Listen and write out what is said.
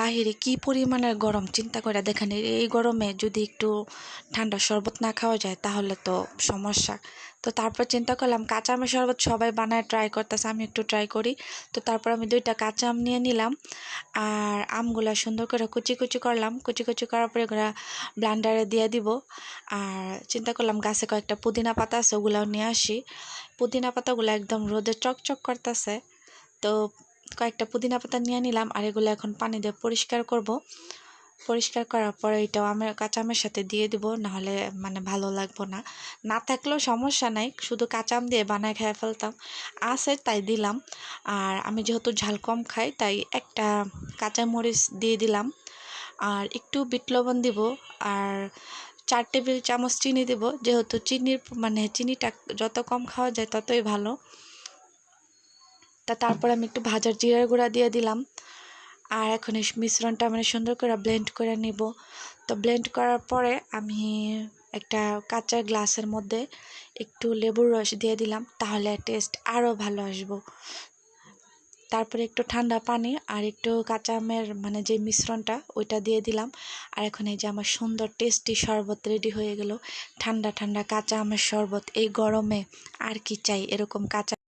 বাহিরে কি পরিমাণের গরম চিন্তা করে দেখেন। এই গরমে যদি একটু ঠান্ডা শরবত না খাওয়া যায় তাহলে তো সমস্যা। তো তারপর চিন্তা করলাম কাঁচা আমের শরবত সবাই বানায় ট্রাই করতেছে, আমি একটু ট্রাই করি। তো তারপর আমি 2টা কাঁচা আম নিয়ে নিলাম, আর আমগুলা সুন্দর করে কুচি কুচি করলাম। কুচি কুচি করার পরে এগুলা ব্লেন্ডারে দিয়ে দিব। আর চিন্তা করলাম গাছে কয়েকটা পুদিনা পাতা আছে, ওগুলাও নিয়ে আসি। পুদিনা পাতাগুলো একদম রোদে চকচক করতেছে। তো কয়েকটা পুদিনা পাতা নিয়ে নিলাম, আর এগুলো এখন পানি দিয়ে পরিষ্কার করব। পরিষ্কার করার পরে এটাও কাঁচা আমের সাথে দিয়ে দিব, নাহলে মানে ভালো লাগবে না। না থাকলেও সমস্যা নাই, শুধু কাঁচা আম দিয়ে বানায় খেয়ে ফেলতাম। আছে তাই দিলাম। আর আমি যেহেতু ঝাল কম খাই তাই একটা কাঁচা মরিচ দিয়ে দিলাম, আর একটু বিট লবণ দিব, আর 4 টেবিল চামচ চিনি দেব। যেহেতু চিনিটা যত কম খাওয়া যায় ততই ভালো। তারপর আমি একটু ভাজার জিরার গুঁড়া দিয়ে দিলাম। আর এখন এই মিশ্রণটা সুন্দর করে ব্লেন্ড করে নিব। তো ব্লেন্ড করার পরে আমি একটা কাঁচা গ্লাসের মধ্যে একটু লেবুর রস দিয়ে দিলাম, তাহলে টেস্ট আরও ভালো আসবো। তারপরে একটু ঠান্ডা পানি আর একটু কাঁচা আমের যে মিশ্রণটা ওইটা দিয়ে দিলাম। আর এখন এই যে আমার সুন্দর টেস্টি শরবত রেডি হয়ে গেল। ঠান্ডা ঠান্ডা কাঁচা আমের শরবত এই গরমে আর কি চাই, এরকম কাঁচা